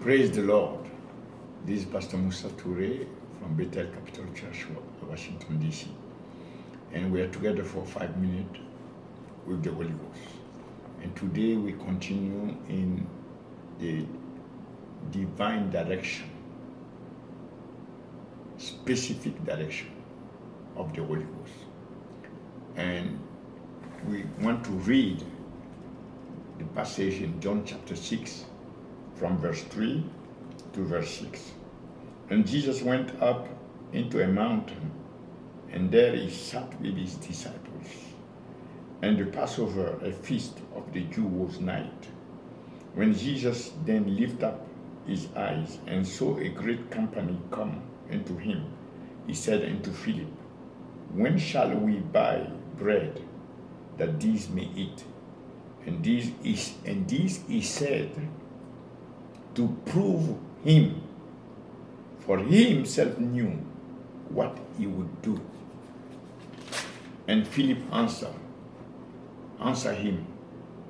Praise the Lord. This is Pastor Moussa Toure from Bethel Capital Church, Washington, D.C. And we are together for 5 minutes with the Holy Ghost. And today we continue in the divine direction, specific direction of the Holy Ghost. And we want to read the passage in John chapter 6 from verse 3 to verse 6. And Jesus went up into a mountain, and there he sat with his disciples. And the Passover, a feast of the Jews, was night. When Jesus then lifted up his eyes and saw a great company come into him, he said unto Philip, When shall we buy bread that these may eat? And this he said to prove him, for he himself knew what he would do. And Philip answered him,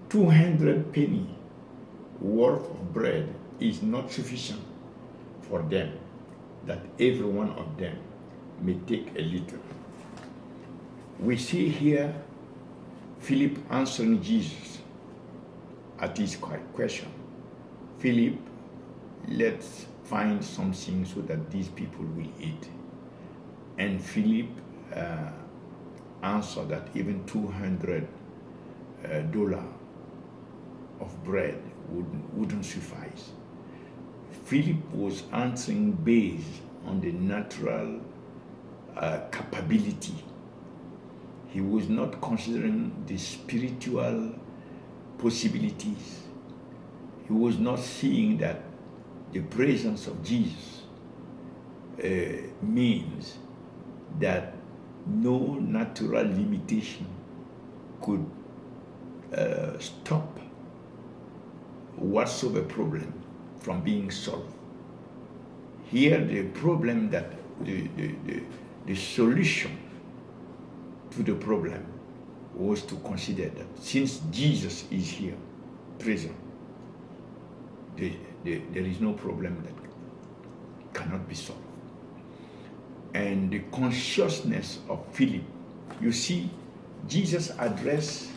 200 penny worth of bread is not sufficient for them, that every one of them may take a little. We see here Philip answering Jesus at his question. Philip, let's find something so that these people will eat. And Philip answered that even $200 of bread wouldn't suffice. Philip was answering based on the natural capability. He was not considering the spiritual possibilities. He was not seeing that the presence of Jesus means that no natural limitation could stop whatsoever problem from being solved. Here the problem that the solution to the problem was to consider that since Jesus is here, present, there is no problem that cannot be solved. And the consciousness of Philip, you see, Jesus addressed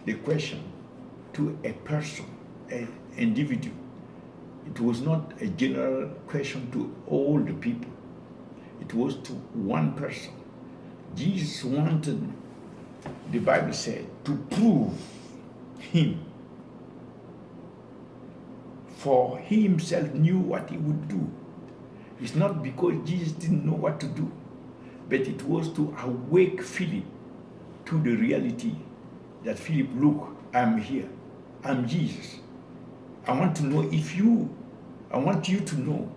the question to a person, an individual. It was not a general question to all the people. It was to one person. Jesus wanted, the Bible said, to prove him. For he himself knew what he would do. It's not because Jesus didn't know what to do, but it was to awake Philip to the reality that Philip, look, I'm here. I'm Jesus. I want you to know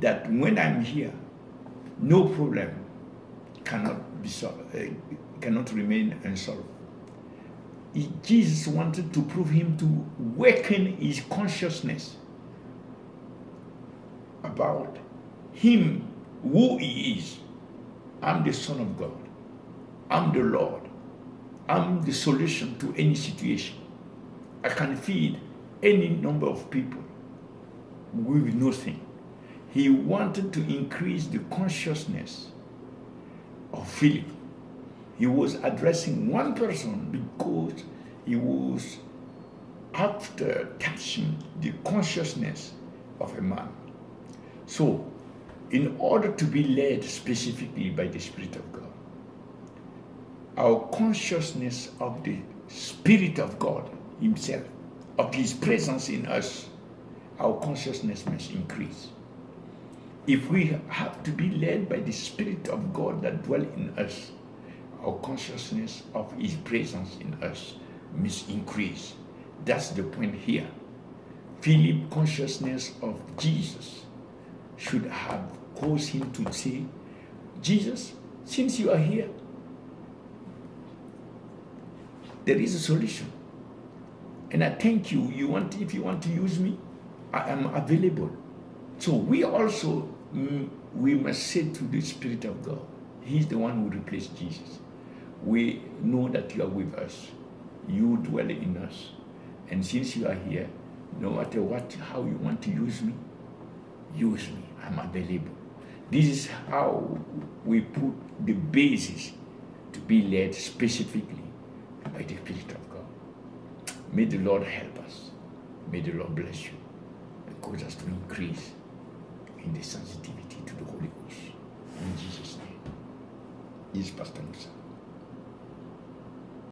that when I'm here, no problem cannot be solved, cannot remain unsolved. Jesus wanted to prove him to awaken his consciousness about him, who he is. I'm the Son of God. I'm the Lord. I'm the solution to any situation. I can feed any number of people with nothing. He wanted to increase the consciousness of Philip. He was addressing one person because he was after touching the consciousness of a man. So, in order to be led specifically by the Spirit of God, our consciousness of the Spirit of God himself, of his presence in us, our consciousness must increase. If we have to be led by the Spirit of God that dwells in us, our consciousness of his presence in us must increase. That's the point here. Philip's consciousness of Jesus should have caused him to say, Jesus, since you are here, there is a solution. And I thank you. If you want to use me, I am available. So we also, we must say to the Spirit of God, he's the one who replaced Jesus. We know that you are with us. You dwell in us. And since you are here, No matter how you want to use me, I'm available. This is how we put the basis to be led specifically by the Spirit of God. May the Lord help us. May the Lord bless you and cause us to increase in the sensitivity to the Holy Ghost. In Jesus' name. This is Pastor Moussa.